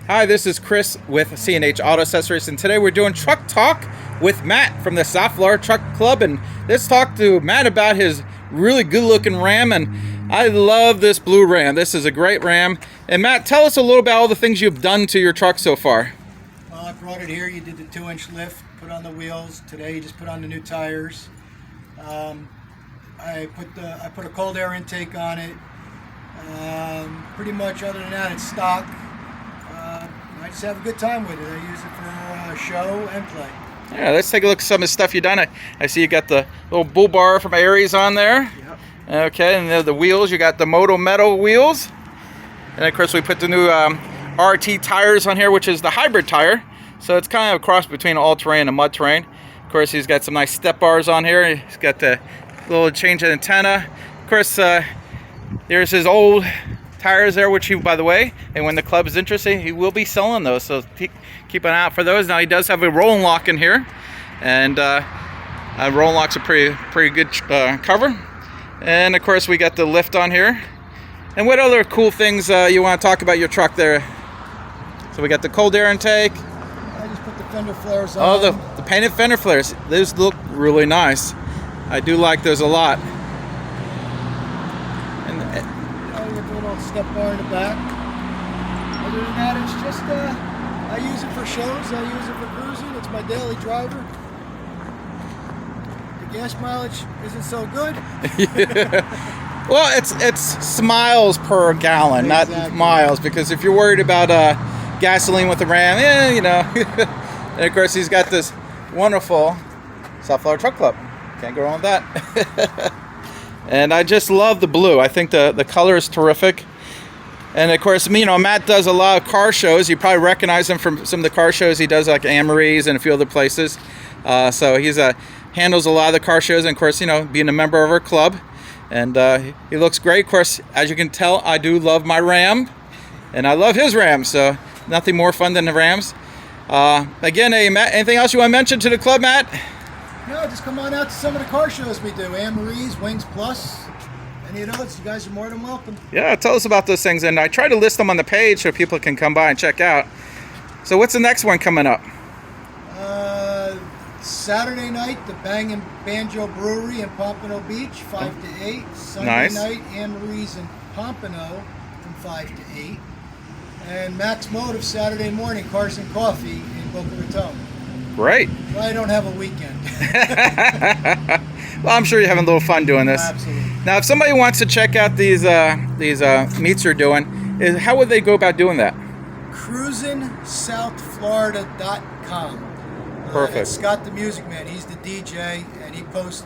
Hi, this is Chris with C&H Auto Accessories, and today we're doing Truck Talk with Matt from the South Florida Truck Club. And let's talk to Matt about his really good-looking Ram. And I love this blue Ram. This is a great Ram. And Matt, tell us a little about all the things you've done to your truck so far. Well, I brought it here. You did the 2-inch lift, put on the wheels. Today, you just put on the new tires. I put a cold air intake on it. Pretty much, other than that, it's stock. I just have a good time with it. I use it for show and play. Yeah, let's take a look at some of the stuff you've done. I see you got the little bull bar from Aries on there. Yep. Okay, and the wheels, you got the Moto Metal wheels. And of course, we put the new RT tires on here, which is the hybrid tire. So it's kind of a cross between all-terrain and mud-terrain. Of course, he's got some nice step bars on here. He's got the little change of antenna. Of course, there's his old tires there, which he, by the way, and when the club is interested, he will be selling those, so keep an eye out for those. Now he does have a rolling lock in here, and rolling lock's a pretty good cover. And of course, we got the lift on here. And what other cool things you want to talk about your truck there? So we got the cold air intake. I just put the fender flares on. Oh, the painted fender flares. Those look really nice. I do like those a lot. A little step bar in the back. Other than that, it's just I use it for shows. I use it for cruising. It's my daily driver. The gas mileage isn't so good. Well, it's smiles per gallon, Exactly. not miles. Because if you're worried about gasoline with the Ram, you know. And of course, he's got this wonderful South Florida Truck Club. Can't go wrong with that. And I just love the blue. I think the color is terrific. And of course, Matt does a lot of car shows. You probably recognize him from some of the car shows he does, like Amory's and a few other places. So he's handles a lot of the car shows, and of course, being a member of our club. And he looks great. Of course, as you can tell, I do love my Ram, and I love his Ram. So nothing more fun than the Rams. Again, Matt, anything else you want to mention to the club, Matt? No, just come on out to some of the car shows we do. Amory's, Wings Plus, any of those. You guys are more than welcome. Yeah, tell us about those things. And I try to list them on the page so people can come by and check out. So what's the next one coming up? Saturday night, the Bang & Banjo Brewery in Pompano Beach, 5 to 8. Sunday Nice. night, Amory's in Pompano from 5 to 8. And Max Motive Saturday morning, Cars and Coffee in Boca Raton. Great. Well, I don't have a weekend. Well, I'm sure you're having a little fun doing this. Absolutely. Now, if somebody wants to check out these meets you're doing, how would they go about doing that? CruisinSouthFlorida.com. Perfect. It's Scott the Music Man. He's the DJ, and he posts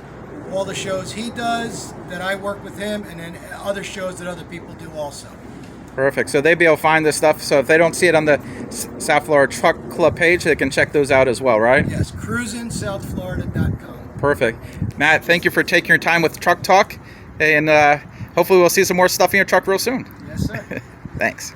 all the shows he does, that I work with him, and then other shows that other people do also. Perfect. So they'd be able to find this stuff. So if they don't see it on the South Florida Truck Club page, they can check those out as well, right? Yes, CruisinSouthFlorida.com. Perfect. Matt, thank you for taking your time with Truck Talk. And hopefully we'll see some more stuff in your truck real soon. Yes, sir. Thanks.